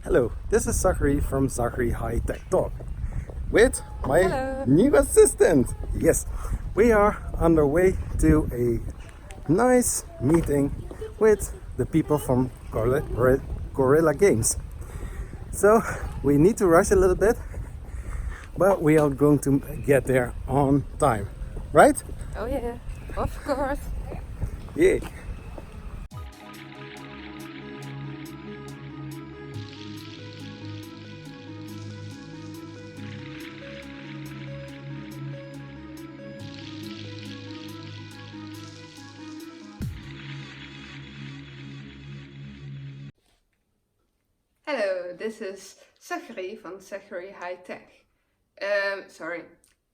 Hello, this is Zachary from Zachary Hi-Tech Talk with my Hello. new assistant. Yes, we are on the way to a nice meeting with the people from Guerrilla Games. So we need to rush a little bit, but we are going to get there on time, right? Oh yeah, of course. Yeah. Hello, this is Zachary from Zachary Hi-Tech. Sorry,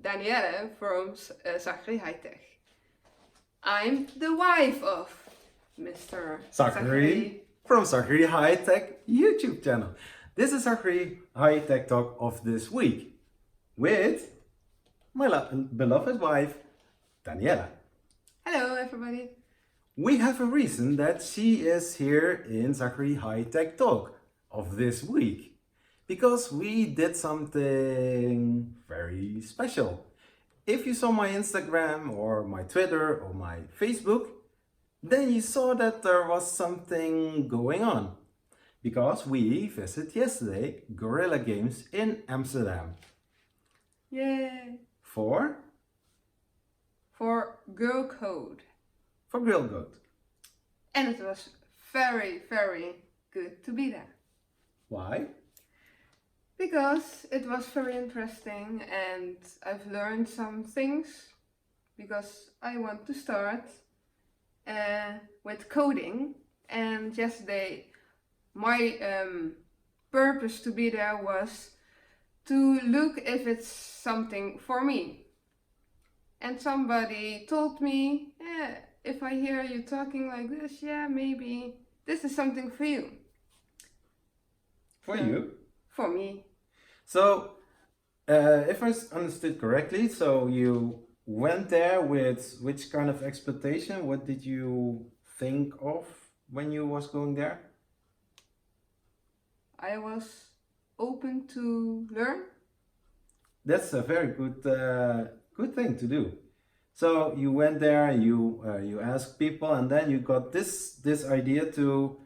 Danielle from Zachary Hi-Tech. I'm the wife of Mr. Zachary from Zachary Hi-Tech YouTube channel. This is Zachary Hi-Tech Talk of this week with my beloved wife, Daniela. Hello, everybody. We have a reason that she is here in Zachary Hi-Tech Talk of this week. Because we did something very special. If you saw my Instagram or my Twitter or my Facebook, then you saw that there was something going on. Because we visited yesterday Guerrilla Games in Amsterdam. Yay! For Girl Code. Grill Goat. And it was very, very good to be there. Why? Because it was very interesting and I've learned some things because I want to start with coding. And yesterday my purpose to be there was to look if it's something for me. And somebody told me, if I hear you talking like this, yeah, maybe this is something for you. For you? For me. So, if I understood correctly, so you went there with which kind of expectation? What did you think of when you was going there? I was open to learn. That's a very good thing to do. So you went there, you asked people, and then you got this idea to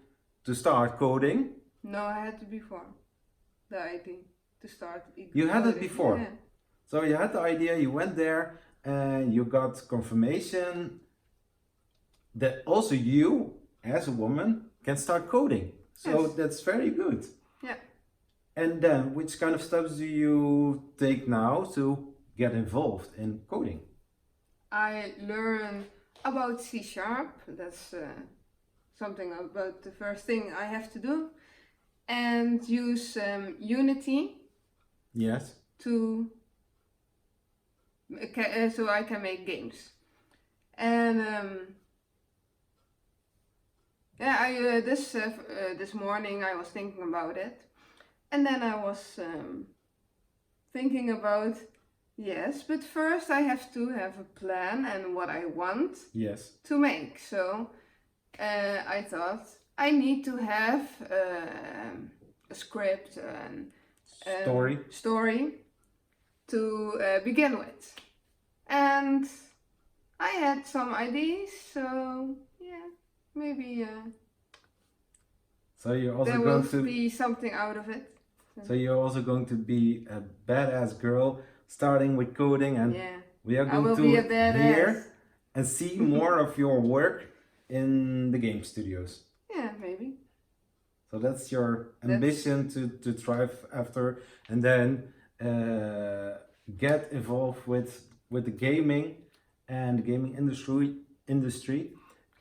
start coding. No, I had it before. The idea to start. You had it coding. before. Yeah. So you had the idea, you went there, and you got confirmation that also you, as a woman, can start coding. So Yes. that's very good. Yeah. And then, which kind of steps do you take now to get involved in coding? I learn about C#. That's something about the first thing I have to do. And use Unity Yes. to so I can make games. And yeah, I this morning I was thinking about it, and then I was thinking about yes, but first I have to have a plan and what I want Yes. to make. So I thought I need to have a script and story to begin with, and I had some ideas. So yeah, maybe So you're also there will going to be something out of it. So you're also going to be a badass girl, starting with coding, and Yeah, we are I going will to be a badass. hear and see more of your work in the game studios. Yeah, maybe. So that's your ambition to thrive after, and then get involved with the gaming and the gaming industry,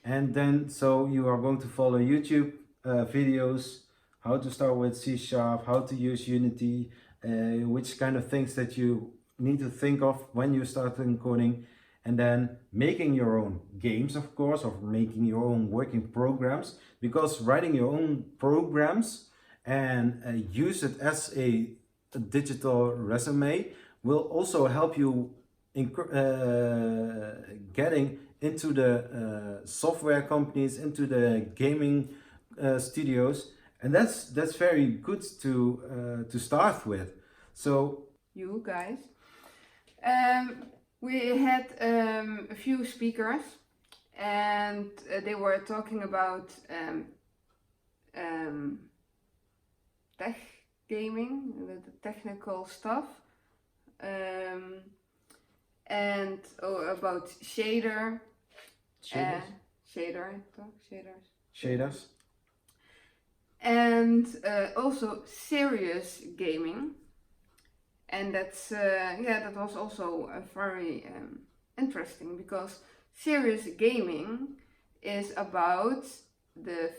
and then so you are going to follow YouTube videos, how to start with C#, how to use Unity, which kind of things that you need to think of when you start coding, and then making your own games, of course, or making your own working programs, because writing your own programs and use it as a digital resume will also help you in getting into the software companies, into the gaming studios, and that's very good to start with. So You guys. We had a few speakers, and they were talking about tech gaming, the technical stuff, and about shader, shaders. and also serious gaming, and that's that was also very interesting, because serious gaming is about the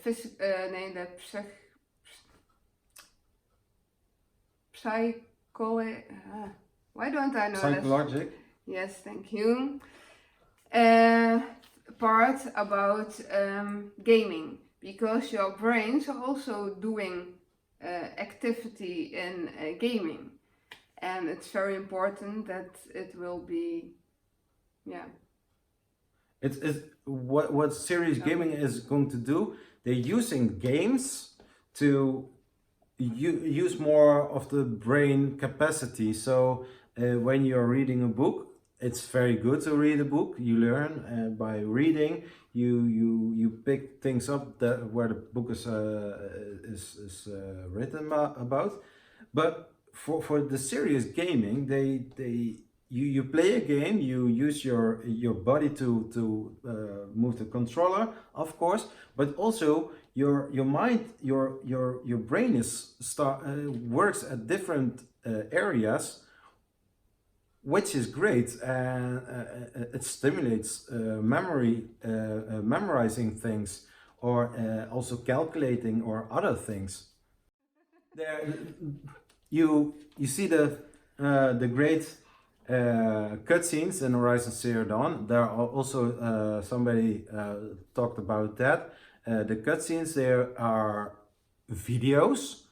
why don't I know Psychologic. Yes, thank you. Part about gaming, because your brains are also doing activity in gaming, and it's very important that it will be, It's what serious gaming is going to do. They're using games to use more of the brain capacity. So when you're reading a book, it's very good to read a book. You learn by reading. You pick things up that where the book is written about. But for the serious gaming, you play a game. You use your body to move the controller, of course, but also your mind, your brain is works at different areas, which is great, and it stimulates memorizing things, or also calculating or other things. There, you see the great cutscenes in Horizon Zero Dawn. There are also somebody talked about that. The cutscenes there are videos.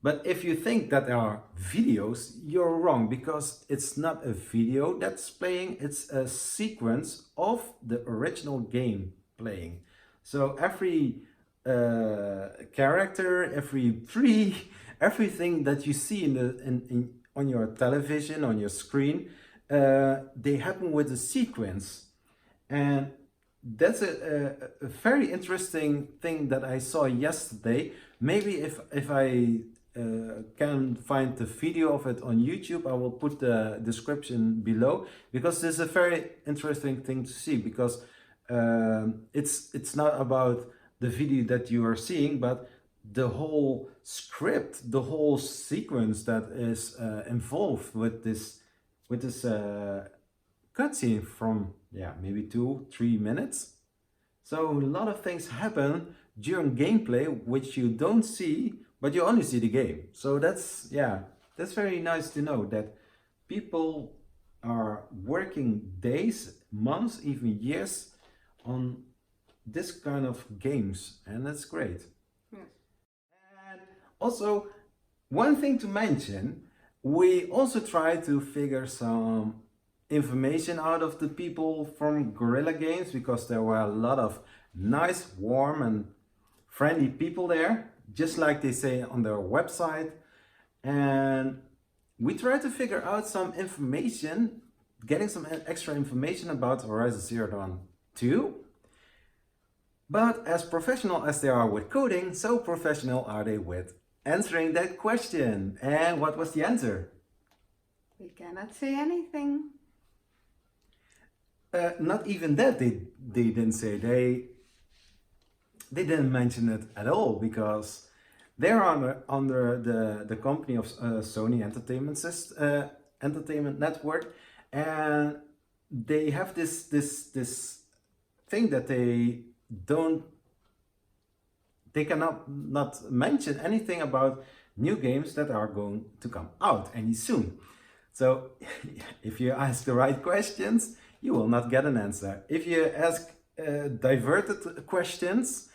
But if you think that there are videos, you're wrong, because it's not a video that's playing, it's a sequence of the original game playing. So every character, every tree, everything that you see on your television, on your screen, they happen with a sequence. And that's a very interesting thing that I saw yesterday. Maybe if I can find the video of it on YouTube, I will put the description below, because this is a very interesting thing to see, because it's not about the video that you are seeing, but the whole script, the whole sequence that is involved with this cutscene from maybe 2-3 minutes. So a lot of things happen during gameplay which you don't see, but you only see the game. So that's very nice to know that people are working days, months, even years on this kind of games, and that's great. Yes. And also, one thing to mention, we also try to figure some information out of the people from Guerrilla Games, because there were a lot of nice, warm and friendly people there, just like they say on their website. And we try to figure out some information, getting some extra information about Horizon Zero Dawn 2. But as professional as they are with coding, so professional are they with answering that question. And what was the answer? We cannot say anything. Not even that they didn't say. They didn't mention it at all, because they're under the company of Sony Entertainment Network, and they have this thing that they cannot not mention anything about new games that are going to come out any soon. So if you ask the right questions, you will not get an answer. If you ask diverted questions,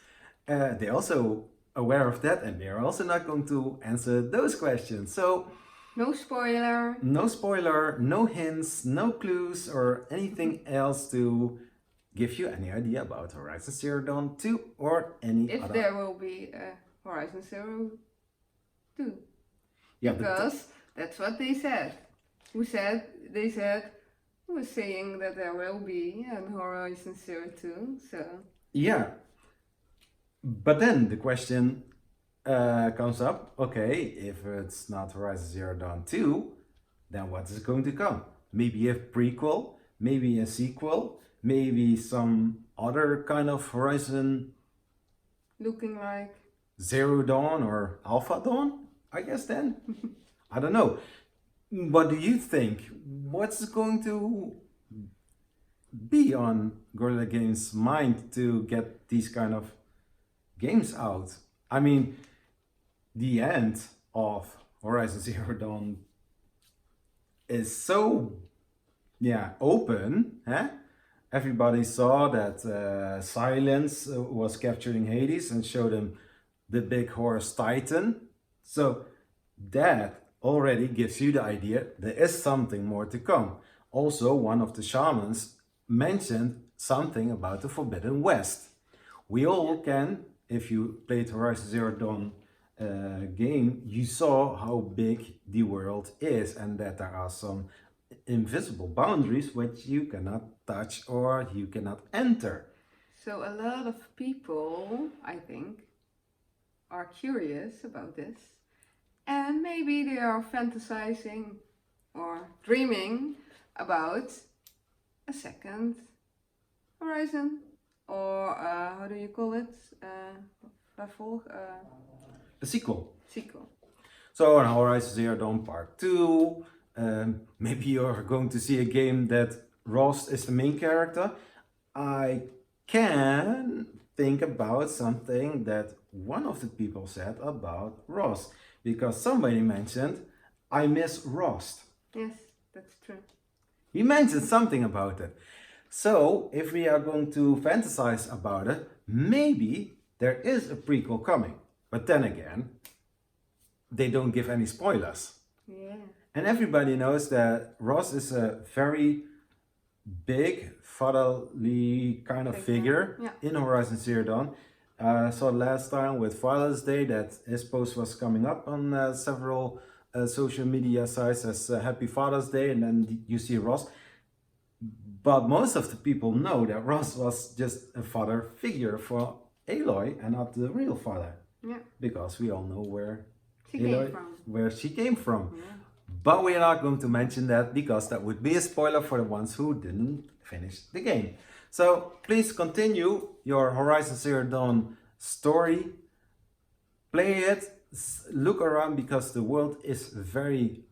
they're also aware of that, and they're also not going to answer those questions. So no spoiler. No spoiler, no hints, no clues or anything else to give you any idea about Horizon Zero Dawn 2 or any if other. there will be Horizon Zero 2. Yeah, Because that's what they said. They said, who was saying that there will be an Horizon Zero 2, so. yeah, but then the question comes up, okay, if it's not Horizon Zero Dawn 2, then what is going to come? Maybe a prequel, maybe a sequel, maybe some other kind of Horizon Looking like. Zero Dawn or Alpha Dawn, I guess then? I don't know. What do you think? What's going to be on Guerrilla Games' mind to get these kind of games out? I mean, the end of Horizon Zero Dawn is so, open. Huh? Everybody saw that Silence was capturing Hades and showed him the big horse Titan. So that already gives you the idea there is something more to come. Also, one of the shamans mentioned something about the Forbidden West. We all can, if you played Horizon Zero Dawn game, you saw how big the world is and that there are some invisible boundaries which you cannot touch or you cannot enter. So a lot of people, I think, are curious about this. And maybe they are fantasizing or dreaming about a second Horizon. Or how do you call it? A sequel. Sequel. So on Horizon Zero Dawn Part 2, maybe you're going to see a game that Ross is the main character. I can think about something that one of the people said about Ross, because somebody mentioned, I miss Ross. Yes, that's true. He mentioned something about it. So if we are going to fantasize about it, maybe there is a prequel coming. But then again, they don't give any spoilers. Yeah. And everybody knows that Ross is a very big fatherly kind of figure in Horizon Zero Dawn. I saw last time with Father's Day that his post was coming up on several social media sites as Happy Father's Day, and then you see Ross. But most of the people know that Ross was just a father figure for Aloy and not the real father. Yeah. Because we all know where she came from. Yeah. But we are not going to mention that because that would be a spoiler for the ones who didn't finish the game. So please continue your Horizon Zero Dawn story. Play it, look around because the world is very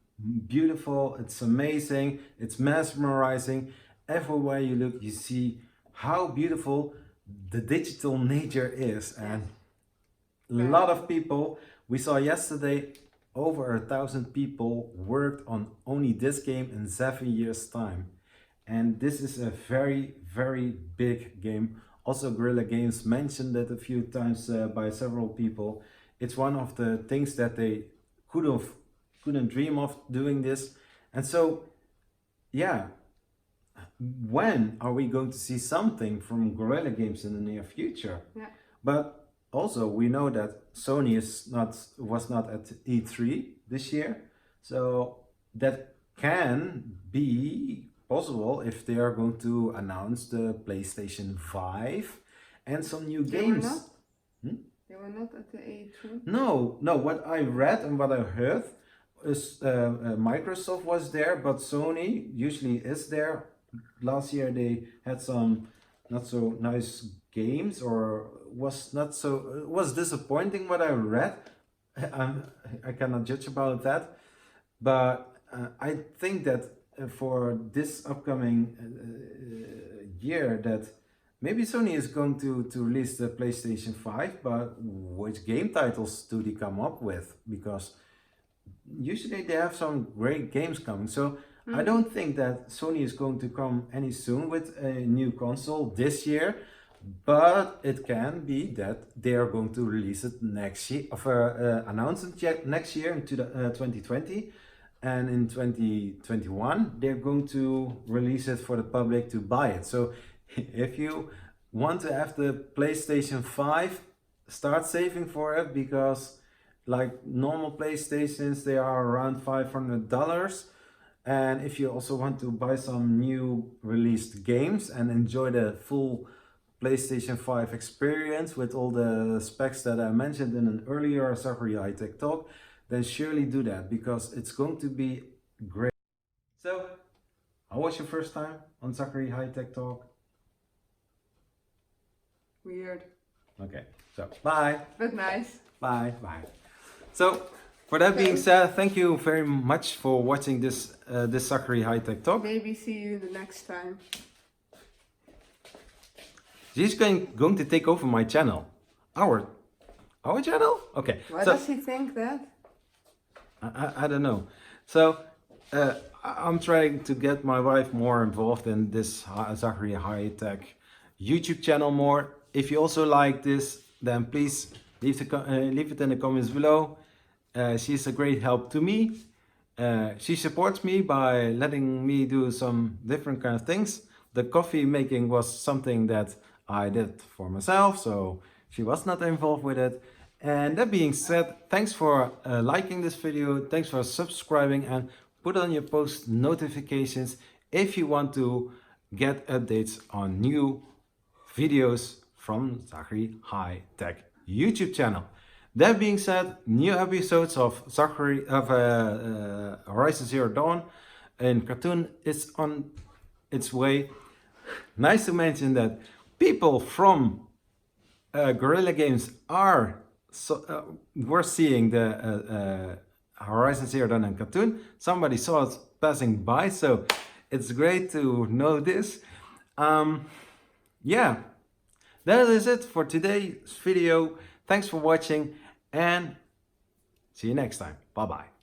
beautiful, it's amazing, it's mesmerizing. Everywhere you look, you see how beautiful the digital nature is. And a lot of people, we saw yesterday, over 1,000 people worked on only this game in 7 years' time. And this is a very, very big game. Also, Guerrilla Games mentioned it a few times by several people. It's one of the things that they couldn't dream of doing this. And so, yeah, when are we going to see something from Guerrilla Games in the near future? Yeah. But also, we know that Sony was not at E3 this year, so that can be possible if they are going to announce the PlayStation 5 and some new games. They were not at the E3? No, what I read and what I heard is Microsoft was there, but Sony usually is there. Last year they had some not so nice games, or was disappointing what I read. I cannot judge about that, but I think that for this upcoming year that maybe Sony is going to release the PlayStation 5, but which game titles do they come up with? Because usually they have some great games coming. So I don't think that Sony is going to come any soon with a new console this year, but it can be that they are going to release it next year, announce it next year into 2020, and in 2021 they're going to release it for the public to buy it. So if you want to have the PlayStation 5, start saving for it, because like normal PlayStations, they are around $500. And if you also want to buy some new released games and enjoy the full PlayStation 5 experience with all the specs that I mentioned in an earlier Zachary Hi-Tech Talk, then surely do that, because it's going to be great. So, how was your first time on Zachary Hi-Tech Talk? Weird. Okay, so bye. But nice. Bye. Bye. So, for that being said, thank you very much for watching this Zachary Hi-Tech Talk. Maybe see you the next time. She's going to take over my channel. Our channel? Okay. Why so, does he think that? I don't know. So, I'm trying to get my wife more involved in this Zachary Hi-Tech YouTube channel more. If you also like this, then please leave it in the comments below. She's a great help to me. She supports me by letting me do some different kind of things. The coffee making was something that I did for myself, so she was not involved with it. And that being said, thanks for liking this video, thanks for subscribing, and put on your post notifications if you want to get updates on new videos from Zachary Hi-Tech YouTube channel. That being said, new episodes of Horizon Zero Dawn in cartoon is on its way. Nice to mention that people from Guerrilla Games were seeing the Horizon Zero Dawn in cartoon. Somebody saw it passing by, so it's great to know this. Yeah, that is it for today's video. Thanks for watching and see you next time. Bye bye.